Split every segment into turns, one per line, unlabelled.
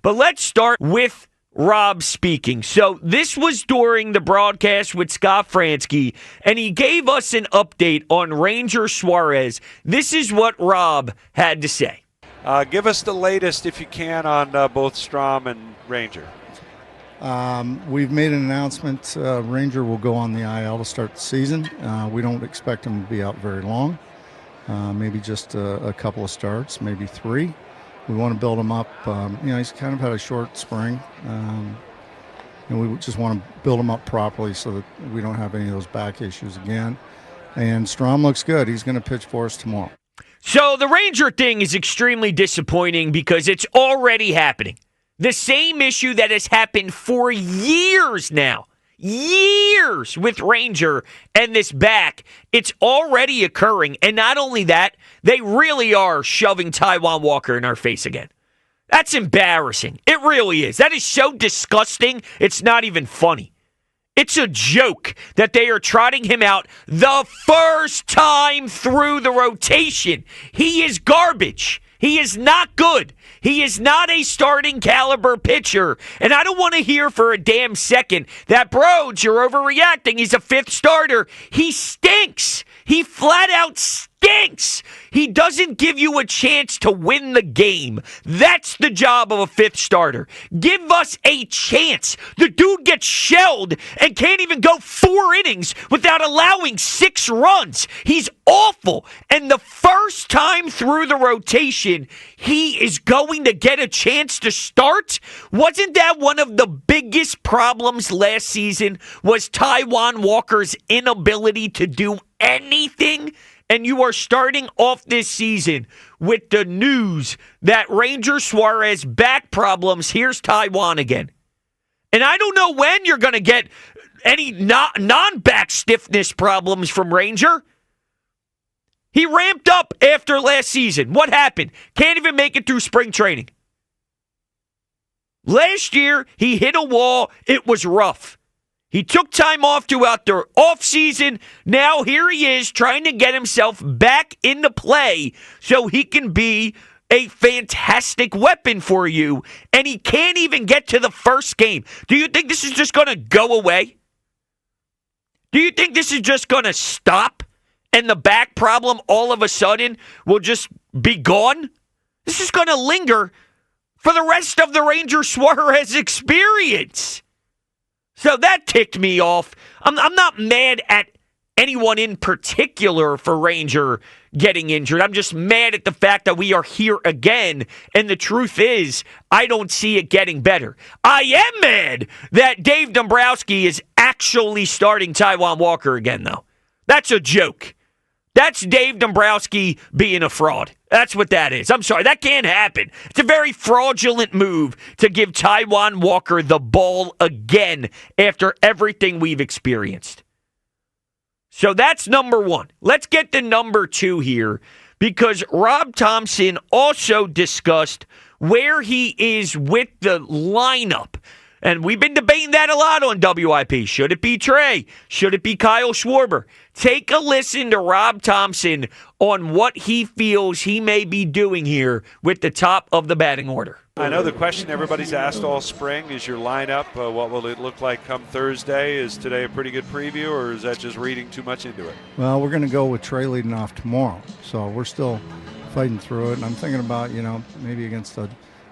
But let's start with Rob speaking. So this was during the broadcast with Scott Fransky, and he gave us an update on Ranger Suarez. This is what Rob had to say.
Give us the latest, if you can, on both Strom and Ranger.
We've made an announcement. Ranger will go on the IL to start the season. We don't expect him to be out very long. Maybe just a couple of starts, maybe 3. We want to build him up. He's kind of had a short spring. And we just want to build him up properly so that we don't have any of those back issues again. And Strom looks good. He's going to pitch for us tomorrow.
So the Ranger thing is extremely disappointing because it's already happening. The same issue that has happened for years now. Years with Ranger and this back. It's already occurring. And not only that, they really are shoving Taijuan Walker in our face again. That's embarrassing. It really is. That is so disgusting, it's not even funny. It's a joke that they are trotting him out the first time through the rotation. He is garbage. He is not good. He is not a starting caliber pitcher. And I don't want to hear for a damn second that, Brodes, you're overreacting. He's a 5th starter. He stinks. He flat out stinks. He doesn't give you a chance to win the game. That's the job of a 5th starter. Give us a chance. The dude gets shelled and can't even go 4 innings without allowing 6 runs. He's awful. And the first time through the rotation, he is going to get a chance to start? Wasn't that one of the biggest problems last season, was Taijuan Walker's inability to do anything? And you are starting off this season with the news that Ranger Suarez back problems. Here's Taijuan again. And I don't know when you're going to get any non-back stiffness problems from Ranger. He ramped up after last season. What happened? Can't even make it through spring training. Last year, he hit a wall. It was rough. He took time off throughout the offseason. Now here he is trying to get himself back into play so he can be a fantastic weapon for you, and he can't even get to the first game. Do you think this is just going to go away? Do you think this is just going to stop and the back problem all of a sudden will just be gone? This is going to linger for the rest of the Ranger Suarez experience. So that ticked me off. I'm not mad at anyone in particular for Ranger getting injured. I'm just mad at the fact that we are here again. And the truth is, I don't see it getting better. I am mad that Dave Dombrowski is actually starting Taijuan Walker again, though. That's a joke. That's Dave Dombrowski being a fraud. That's what that is. I'm sorry, that can't happen. It's a very fraudulent move to give Taijuan Walker the ball again after everything we've experienced. So that's number 1. Let's get to number 2 here, because Rob Thomson also discussed where he is with the lineup. And we've been debating that a lot on WIP. Should it be Trey? Should it be Kyle Schwarber? Take a listen to Rob Thomson on what he feels he may be doing here with the top of the batting order.
I know the question everybody's asked all spring is your lineup. What will it look like come Thursday? Is today a pretty good preview, or is that just reading too much into it?
Well, we're going to go with Trey leading off tomorrow. So we're still fighting through it. And I'm thinking about, maybe against a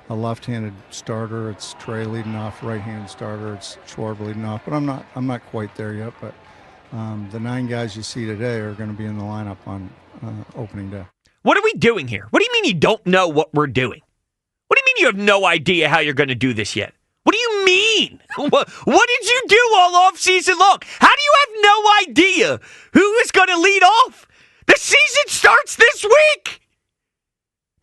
left-handed starter, it's Trey leading off. Right-handed starter, it's Schwarber leading off. But I'm not quite there yet. But the 9 guys you see today are going to be in the lineup on opening day.
What are we doing here? What do you mean you don't know what we're doing? What do you mean you have no idea how you're going to do this yet? What do you mean? What did you do all offseason long? How do you have no idea who is going to lead off? The season starts this week.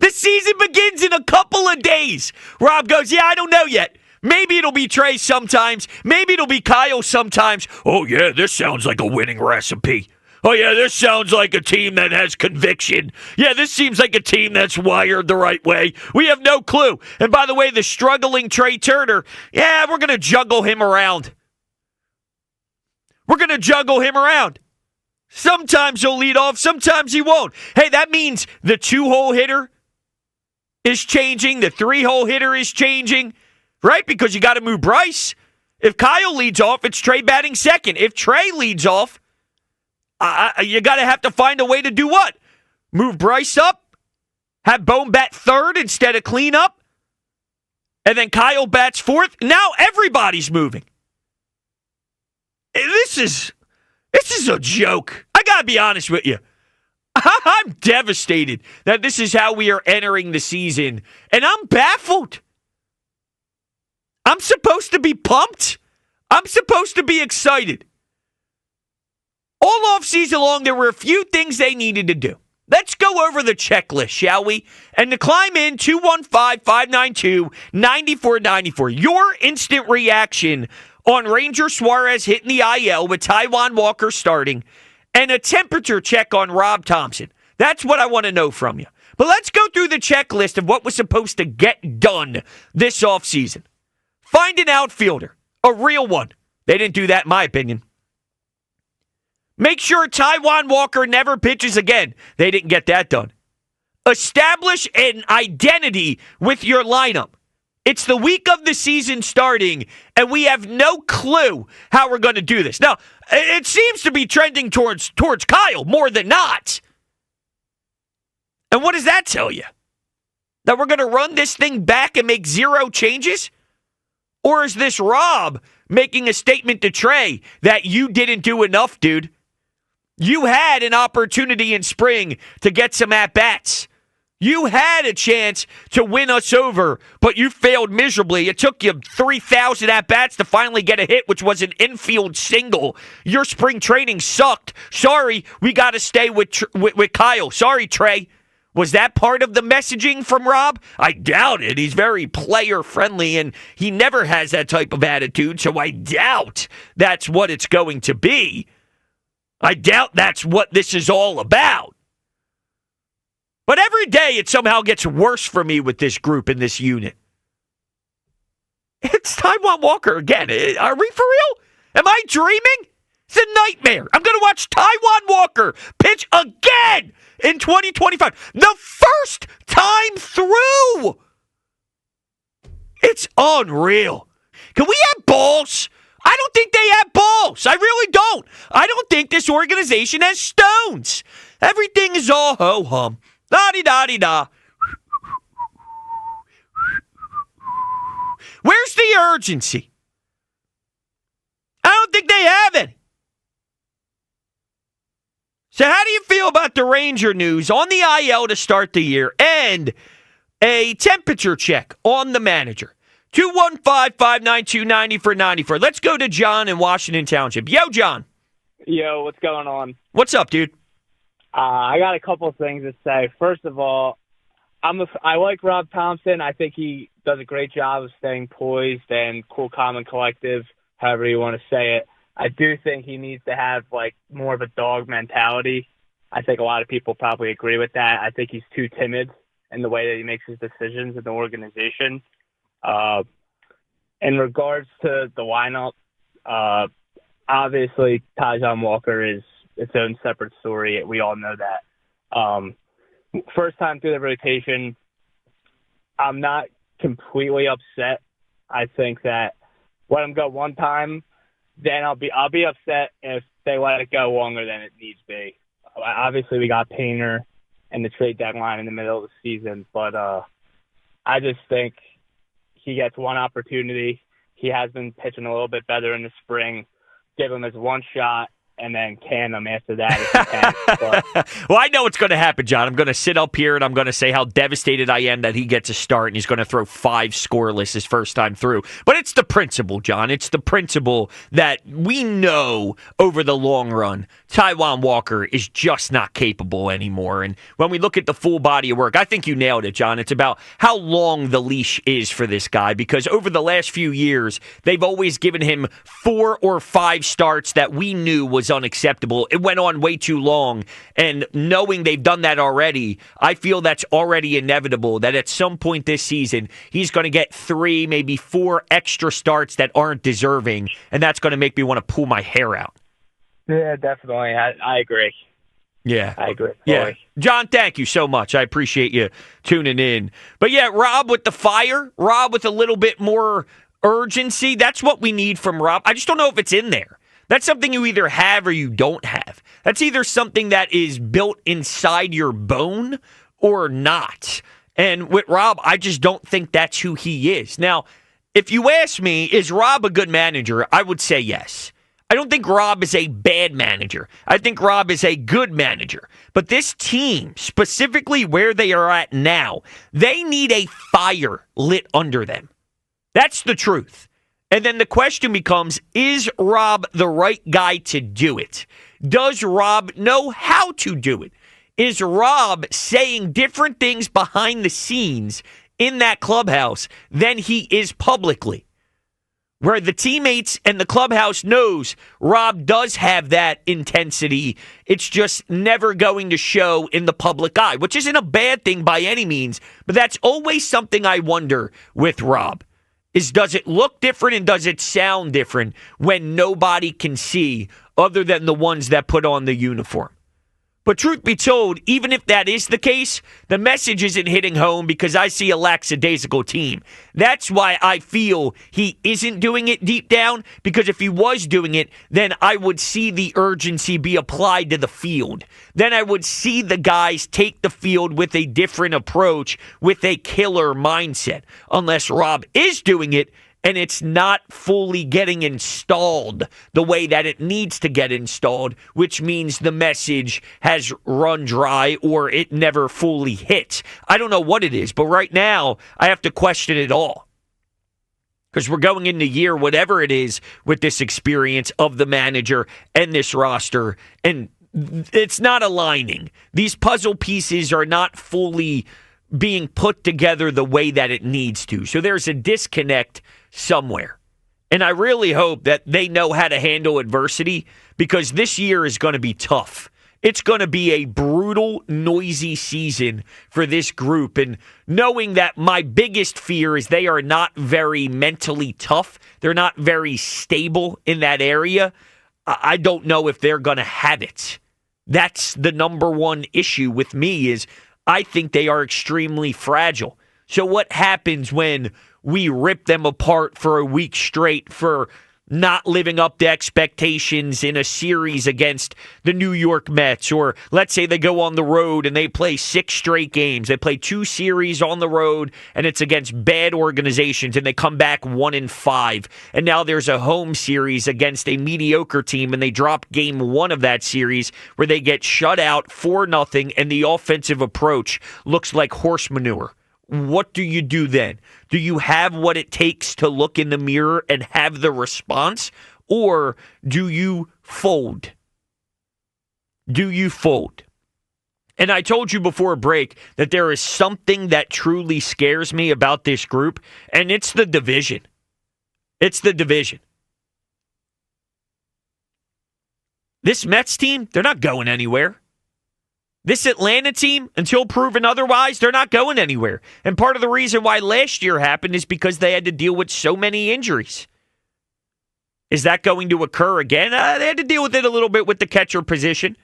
The season begins in a couple of days. Rob goes, I don't know yet. Maybe it'll be Trey sometimes. Maybe it'll be Kyle sometimes. Oh, yeah, this sounds like a winning recipe. Oh, yeah, this sounds like a team that has conviction. Yeah, this seems like a team that's wired the right way. We have no clue. And by the way, the struggling Trey Turner, we're going to juggle him around. We're going to juggle him around. Sometimes he'll lead off, sometimes he won't. Hey, that means the 2-hole hitter is changing. The 3-hole hitter is changing, right? Because you got to move Bryce. If Kyle leads off, it's Trey batting second. If Trey leads off, you got to have to find a way to do what? Move Bryce up, have Bone bat third instead of cleanup, and then Kyle bats fourth. Now everybody's moving. This is a joke. I got to be honest with you. I'm devastated that this is how we are entering the season, and I'm baffled. I'm supposed to be pumped. I'm supposed to be excited. All offseason long, there were a few things they needed to do. Let's go over the checklist, shall we? And to climb in, 215-592-9494. Your instant reaction on Ranger Suarez hitting the IL with Taijuan Walker starting and a temperature check on Rob Thomson. That's what I want to know from you. But let's go through the checklist of what was supposed to get done this offseason. Find an outfielder, a real one. They didn't do that, in my opinion. Make sure Taijuan Walker never pitches again. They didn't get that done. Establish an identity with your lineup. It's the week of the season starting, and we have no clue how we're going to do this. Now, it seems to be trending towards Kyle more than not. And what does that tell you? That we're going to run this thing back and make zero changes? Or is this Rob making a statement to Trey that you didn't do enough, dude? You had an opportunity in spring to get some at-bats. You had a chance to win us over, but you failed miserably. It took you 3,000 at-bats to finally get a hit, which was an infield single. Your spring training sucked. Sorry, we got to stay with Kyle. Sorry, Trey. Was that part of the messaging from Rob? I doubt it. He's very player-friendly, and he never has that type of attitude, so I doubt that's what it's going to be. I doubt that's what this is all about. But every day it somehow gets worse for me with this group in this unit. It's Taijuan Walker again. Are we for real? Am I dreaming? It's a nightmare. I'm going to watch Taijuan Walker pitch again in 2025. The first time through. It's unreal. Can we have balls? I don't think they have balls. I really don't. I don't think this organization has stones. Everything is all ho-hum. Da-di-da-di-da. Where's the urgency? I don't think they have it. So how do you feel about the Ranger news on the IL to start the year and a temperature check on the manager? 215-592-9494. Let's go to John in Washington Township. Yo, John.
Yo, what's going on?
What's up, dude?
I got a couple of things to say. First of all, I like Rob Thomson. I think he does a great job of staying poised and cool, calm, and collective, however you want to say it. I do think he needs to have more of a dog mentality. I think a lot of people probably agree with that. I think he's too timid in the way that he makes his decisions in the organization. In regards to the lineup, obviously Taijuan Walker is its own separate story. We all know that. First time through the rotation, I'm not completely upset. I think that let him go one time, then I'll be upset if they let it go longer than it needs to be. Obviously, we got Painter and the trade deadline in the middle of the season, but I just think he gets one opportunity. He has been pitching a little bit better in the spring. Give him his one shot, and then can him after that if he can. But,
well, I know what's going to happen, John. I'm going to sit up here and I'm going to say how devastated I am that he gets a start and he's going to throw 5 scoreless his first time through. But it's the principle, John. It's the principle that we know over the long run, Taijuan Walker is just not capable anymore. And when we look at the full body of work, I think you nailed it, John. It's about how long the leash is for this guy, because over the last few years, they've always given him 4 or 5 starts that we knew was unacceptable. It went on way too long, and knowing they've done that already, I feel that's already inevitable, that at some point this season, he's going to get 3, maybe 4 extra starts that aren't deserving, and that's going to make me want to pull my hair out.
Yeah, definitely. I agree.
Yeah.
I agree.
Yeah.
Fully.
John, thank you so much. I appreciate you tuning in. But yeah, Rob with the fire, Rob with a little bit more urgency. That's what we need from Rob. I just don't know if it's in there. That's something you either have or you don't have. That's either something that is built inside your bone or not. And with Rob, I just don't think that's who he is. Now, if you ask me, is Rob a good manager? I would say yes. I don't think Rob is a bad manager. I think Rob is a good manager. But this team, specifically where they are at now, they need a fire lit under them. That's the truth. And then the question becomes, is Rob the right guy to do it? Does Rob know how to do it? Is Rob saying different things behind the scenes in that clubhouse than he is publicly? Where the teammates and the clubhouse knows Rob does have that intensity. It's just never going to show in the public eye, which isn't a bad thing by any means. But that's always something I wonder with Rob. Does it look different and does it sound different when nobody can see other than the ones that put on the uniform? But truth be told, even if that is the case, the message isn't hitting home because I see a lackadaisical team. That's why I feel he isn't doing it deep down, because if he was doing it, then I would see the urgency be applied to the field. Then I would see the guys take the field with a different approach, with a killer mindset. Unless Rob is doing it, and it's not fully getting installed the way that it needs to get installed, which means the message has run dry or it never fully hits. I don't know what it is, but right now I have to question it all. Because we're going into year whatever it is with this experience of the manager and this roster, and it's not aligning. These puzzle pieces are not fully being put together the way that it needs to. So there's a disconnect somewhere. And I really hope that they know how to handle adversity, because this year is going to be tough. It's going to be a brutal, noisy season for this group. And knowing that my biggest fear is they are not very mentally tough, they're not very stable in that area, I don't know if they're going to have it. That's the number one issue with me, is I think they are extremely fragile. So what happens when we rip them apart for a week straight for not living up to expectations in a series against the New York Mets? Or let's say they go on the road and they play 6 straight games. They play 2 series on the road and it's against bad organizations, and they come back 1-5. And now there's a home series against a mediocre team and they drop game 1 of that series where they get shut out 4-0 and the offensive approach looks like horse manure. What do you do then? Do you have what it takes to look in the mirror and have the response? Or do you fold? Do you fold? And I told you before break that there is something that truly scares me about this group, and it's the division. It's the division. This Mets team, they're not going anywhere. This Atlanta team, until proven otherwise, they're not going anywhere. And part of the reason why last year happened is because they had to deal with so many injuries. Is that going to occur again? They had to deal with it a little bit with the catcher position.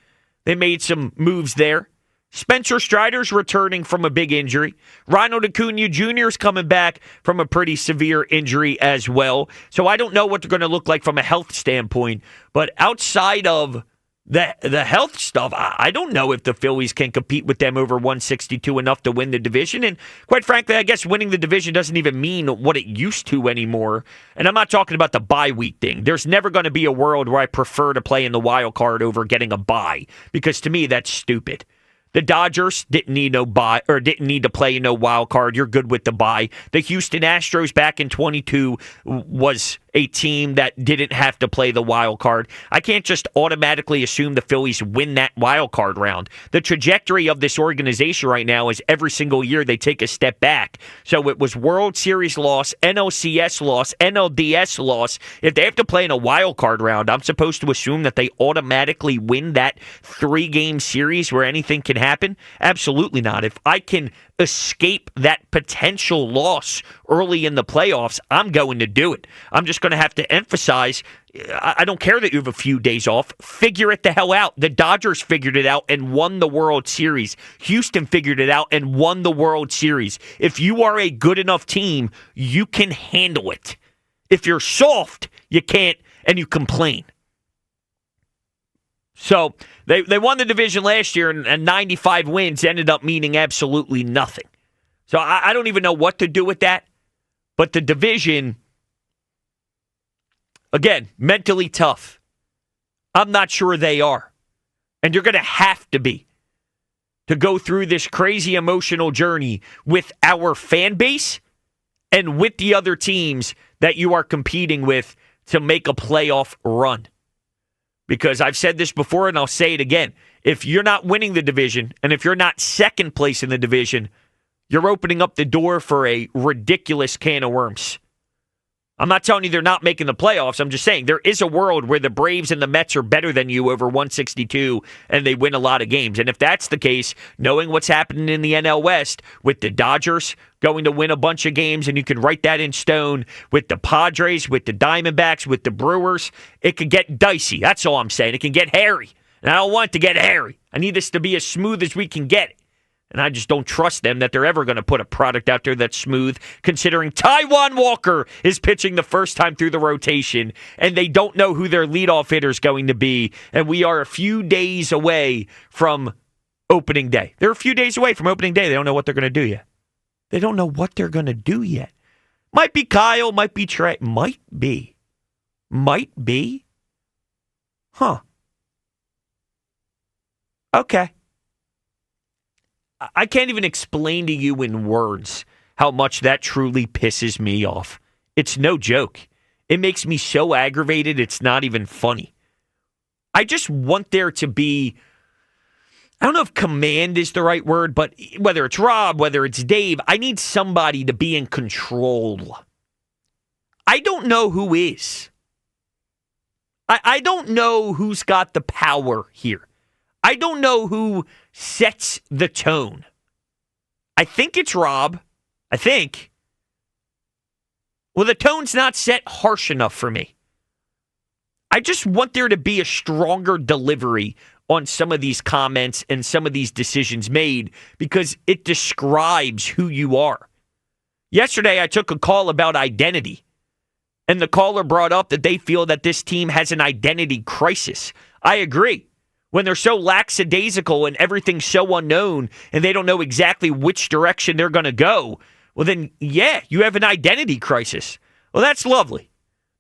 They made some moves there. Spencer Strider's returning from a big injury. Ronald Acuna Jr. is coming back from a pretty severe injury as well. So I don't know what they're going to look like from a health standpoint. But outside of the health stuff, I don't know if the Phillies can compete with them over 162 enough to win the division. And quite frankly, I guess winning the division doesn't even mean what it used to anymore. And I'm not talking about the bye week thing. There's never going to be a world where I prefer to play in the wild card over getting a bye, because to me that's stupid. The Dodgers didn't need no bye, or didn't need to play in no wild card. You're good with the bye. The Houston Astros back in 22 was a team that didn't have to play the wild card. I can't just automatically assume the Phillies win that wild card round. The trajectory of this organization right now is every single year they take a step back. So it was World Series loss, NLCS loss, NLDS loss. If they have to play in a wild card round, I'm supposed to assume that they automatically win that 3-game series where anything can happen? Absolutely not. If I can escape that potential loss early in the playoffs, I'm going to do it. I'm just going to have to emphasize, I don't care that you have a few days off. Figure it the hell out. The Dodgers figured it out and won the World Series. Houston figured it out and won the World Series. If you are a good enough team, you can handle it. If you're soft, you can't, and you complain. So they won the division last year, and 95 wins ended up meaning absolutely nothing. So I don't even know what to do with that. But the division, again, mentally tough. I'm not sure they are. And you're going to have to be to go through this crazy emotional journey with our fan base and with the other teams that you are competing with to make a playoff run. Because I've said this before and I'll say it again. If you're not winning the division and if you're not second place in the division, you're opening up the door for a ridiculous can of worms. I'm not telling you they're not making the playoffs. I'm just saying there is a world where the Braves and the Mets are better than you over 162 and they win a lot of games. And if that's the case, knowing what's happening in the NL West with the Dodgers going to win a bunch of games, and you can write that in stone, with the Padres, with the Diamondbacks, with the Brewers, it could get dicey. That's all I'm saying. It can get hairy. And I don't want it to get hairy. I need this to be as smooth as we can get it. And I just don't trust them that they're ever going to put a product out there that's smooth, considering Taijuan Walker is pitching the first time through the rotation, and they don't know who their leadoff hitter is going to be. And we are a few days away from opening day. They're a few days away from opening day. They don't know what they're going to do yet. They don't know what they're going to do yet. Might be Kyle, might be Trey. Might be. Huh. Okay. I can't even explain to you in words how much that truly pisses me off. It's no joke. It makes me so aggravated, it's not even funny. I just want there to be, I don't know if command is the right word, but whether it's Rob, whether it's Dave, I need somebody to be in control. I don't know who is. I don't know who's got the power here. I don't know who sets the tone. I think it's Rob. I think. Well, the tone's not set harsh enough for me. I just want there to be a stronger delivery on some of these comments and some of these decisions made, because it describes who you are. Yesterday, I took a call about identity, and the caller brought up that they feel that this team has an identity crisis. I agree. When they're so lackadaisical and everything's so unknown and they don't know exactly which direction they're going to go, well then, yeah, you have an identity crisis. Well, that's lovely.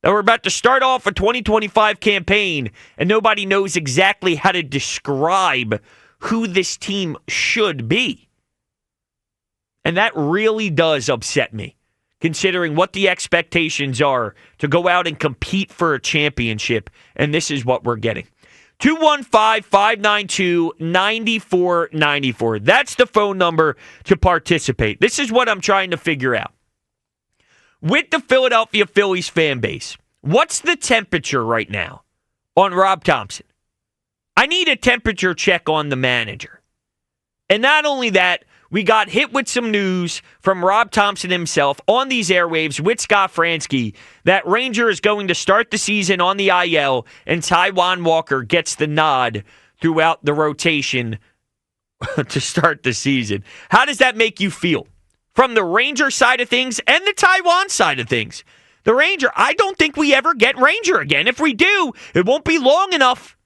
Now we're about to start off a 2025 campaign and nobody knows exactly how to describe who this team should be. And that really does upset me, considering what the expectations are to go out and compete for a championship, and this is what we're getting. 215-592-9494. That's the phone number to participate. This is what I'm trying to figure out. With the Philadelphia Phillies fan base, what's the temperature right now on Rob Thomson? I need a temperature check on the manager. And not only that, we got hit with some news from Rob Thomson himself on these airwaves with Scott Fransky that Ranger is going to start the season on the IL and Taijuan Walker gets the nod throughout the rotation to start the season. How does that make you feel? From the Ranger side of things and the Taijuan side of things. The Ranger, I don't think we ever get Ranger again. If we do, it won't be long enough.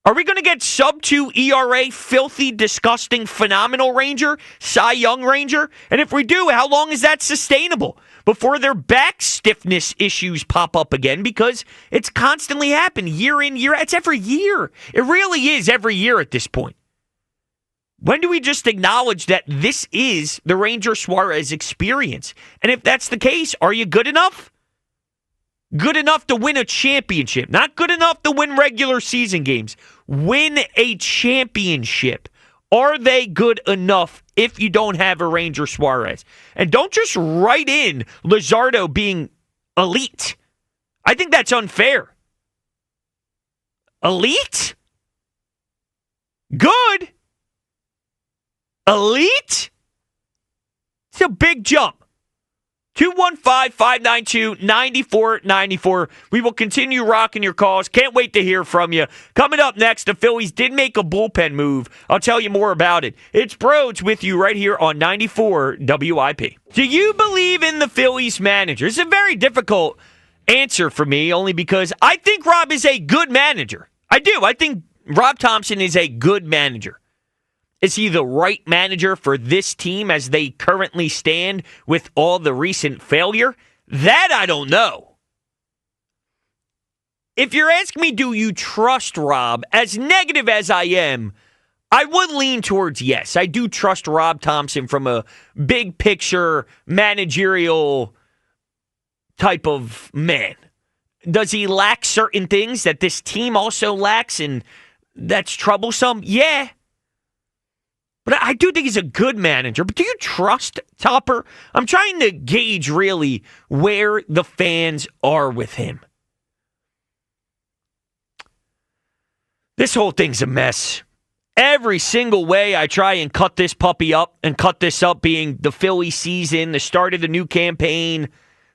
Are we going to get sub-2 ERA, filthy, disgusting, phenomenal Ranger, Cy Young Ranger? And if we do, how long is that sustainable before their back stiffness issues pop up again? Because it's constantly happened year in, year out. It's every year. It really is every year at this point. When do we just acknowledge that this is the Ranger Suarez experience? And if that's the case, are you good enough? Good enough to win a championship. Not good enough to win regular season games. Win a championship. Are they good enough if you don't have a Ranger Suarez? And don't just write in Luzardo being elite. I think that's unfair. Elite? Good. Elite? It's a big jump. 215-592-9494. We will continue rocking your calls. Can't wait to hear from you. Coming up next, the Phillies did make a bullpen move. I'll tell you more about it. It's Brodes with you right here on 94 WIP. Do you believe in the Phillies manager? It's a very difficult answer for me, only because I think Rob is a good manager. I do. I think Rob Thomson is a good manager. Is he the right manager for this team as they currently stand with all the recent failure? That I don't know. If you're asking me, do you trust Rob? As negative as I am, I would lean towards yes. I do trust Rob Thomson from a big picture managerial type of man. Does he lack certain things that this team also lacks and that's troublesome? Yeah. But I do think he's a good manager. But do you trust Topper? I'm trying to gauge really where the fans are with him. This whole thing's a mess. Every single way I try and cut this puppy up, and cut this up being the Philly season, the start of the new campaign,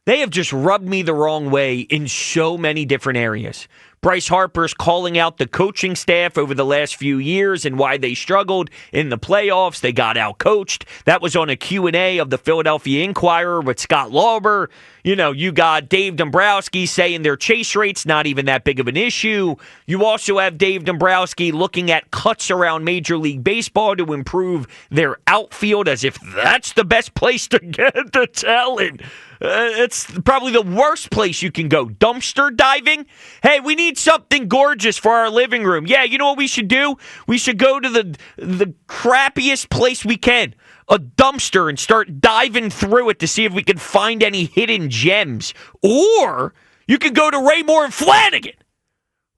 they have just rubbed me the wrong way in so many different areas. Bryce Harper's calling out the coaching staff over the last few years and why they struggled in the playoffs. They got out-coached. That was on a Q&A of the Philadelphia Inquirer with Scott Lauber. You know, you got Dave Dombrowski saying their chase rate's not even that big of an issue. You also have Dave Dombrowski looking at cuts around Major League Baseball to improve their outfield as if that's the best place to get the talent. It's probably the worst place you can go. Dumpster diving? Hey, we need something gorgeous for our living room. Yeah, you know what we should do? We should go to the crappiest place we can, a dumpster, and start diving through it to see if we can find any hidden gems. Or you could go to Raymore and Flanagan.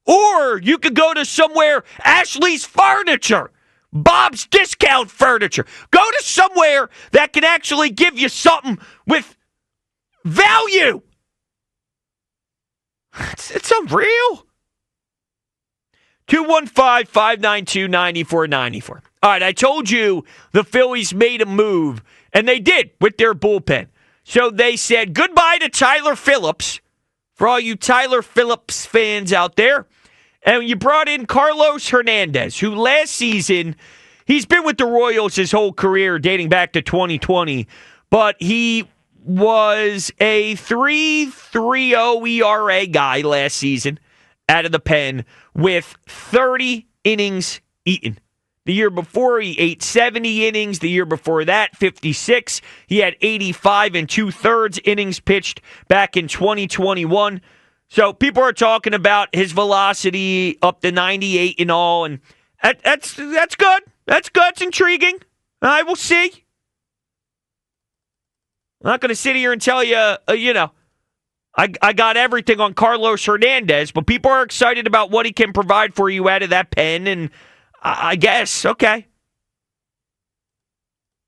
Or you could go to somewhere, Ashley's Furniture, Bob's Discount Furniture. Go to somewhere that can actually give you something with value. It's unreal. 215-592-9494. All right, I told you the Phillies made a move, and they did with their bullpen. So they said goodbye to Tyler Phillips, for all you Tyler Phillips fans out there. And you brought in Carlos Hernandez, who last season, he's been with the Royals his whole career, dating back to 2020, but he was a 3.30 ERA guy last season out of the pen with 30 innings eaten. The year before, he ate 70 innings. The year before that, 56. He had 85 and 2/3 innings pitched back in 2021. So people are talking about his velocity up to 98 and all, and that's good. That's good. It's intriguing. I will see. I'm not going to sit here and tell you, I got everything on Carlos Hernandez, but people are excited about what he can provide for you out of that pen, and I guess, okay.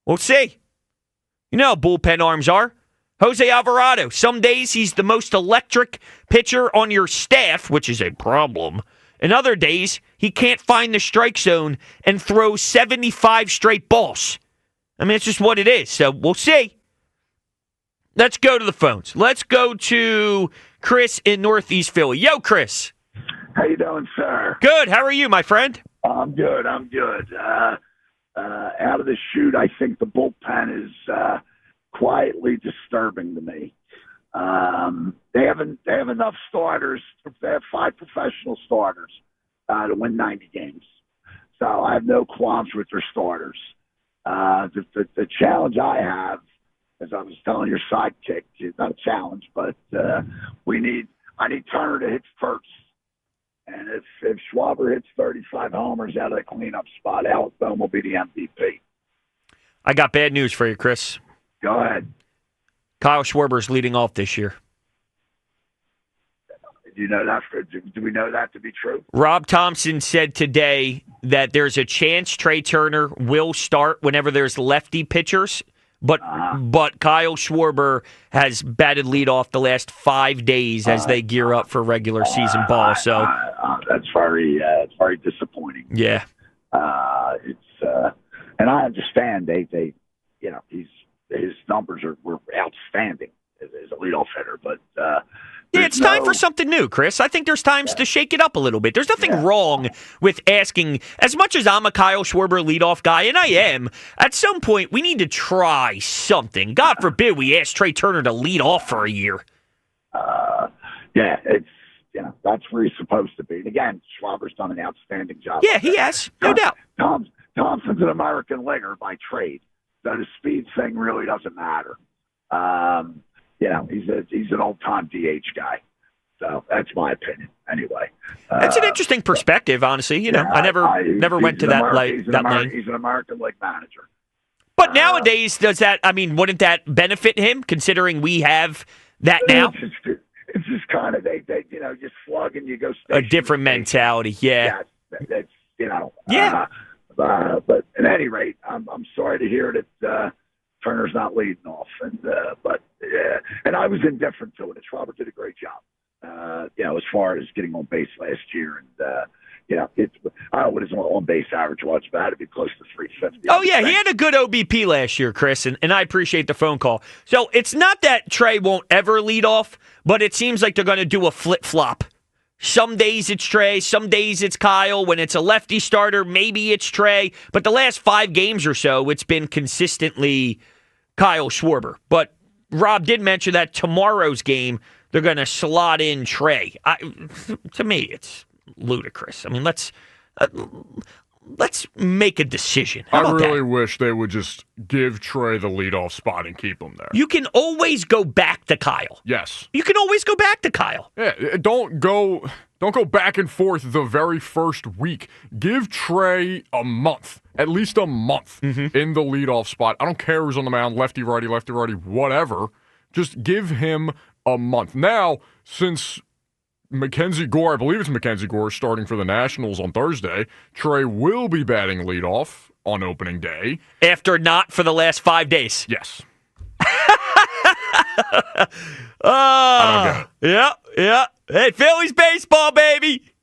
We'll see. You know how bullpen arms are. Jose Alvarado, some days he's the most electric pitcher on your staff, which is a problem. And other days, he can't find the strike zone and throws 75 straight balls. I mean, it's just what it is, so we'll see. Let's go to the phones. Let's go to Chris in Northeast Philly. Yo, Chris.
How you doing, sir?
Good. How are you, my friend?
I'm good. Out of the chute, I think the bullpen is quietly disturbing to me. They have enough starters. They have 5 professional starters to win 90 games. So I have no qualms with their starters. The challenge I have, as I was telling your sidekick, it's not a challenge, but I need Turner to hit first. And if Schwarber hits 35 homers out of the cleanup spot, Alec Bohm will be the MVP.
I got bad news for you, Chris.
Go ahead.
Kyle Schwarber's leading off this year.
Do we know that to be true?
Rob Thomson said today that there's a chance Trey Turner will start whenever there's lefty pitchers. But Kyle Schwarber has batted leadoff the last 5 days as they gear up for regular season ball. So
that's very disappointing.
Yeah,
and I understand they he's his numbers were outstanding as a leadoff hitter. But
it's time for something new, Chris. I think there's times to shake it up a little bit. There's nothing wrong with asking, as much as I'm a Kyle Schwarber leadoff guy, and I am, at some point we need to try something. God forbid we ask Trey Turner to lead off for a year.
It's that's where he's supposed to be. And again, Schwarber's done an outstanding job.
Yeah, he has, no doubt.
Thompson's an American leaguer by trade, so the speed thing really doesn't matter. He's an old-time DH guy. So that's my opinion, anyway.
That's an interesting perspective, honestly. I never went to that lane.
He's an American League manager.
But nowadays, wouldn't that benefit him, considering we have that now?
It's just kind of they you slug and you go.
A different mentality, yeah.
That's
Yeah.
But at any rate, I'm sorry to hear that Turner's not leading off, and I was indifferent to it. Robert did a great job. As far as getting on base last year, and I don't know what his on base average was, but it had to be close to 350.
Oh yeah, he had a good OBP last year, Chris, and I appreciate the phone call. So it's not that Trey won't ever lead off, but it seems like they're going to do a flip flop. Some days it's Trey, some days it's Kyle. When it's a lefty starter, maybe it's Trey. But the last 5 games or so, it's been consistently Kyle Schwarber. But Rob did mention that tomorrow's game, they're going to slot in Trey. To me, it's ludicrous. I mean, let's make a decision. How about
I really
that?
wish they would just give Trey the leadoff spot and keep him there.
You can always go back to Kyle.
Yes.
You can always go back to Kyle.
Yeah, don't go back and forth the very first week. Give Trey a month, at least a month, in the leadoff spot. I don't care who's on the mound, lefty, righty, whatever. Just give him a month. Now, since Mackenzie Gore, I believe it's Mackenzie Gore, starting for the Nationals on Thursday, Trey will be batting leadoff on opening day.
After not for the last 5 days.
Yes. I don't get it.
Yeah. Hey, Phillies baseball, baby.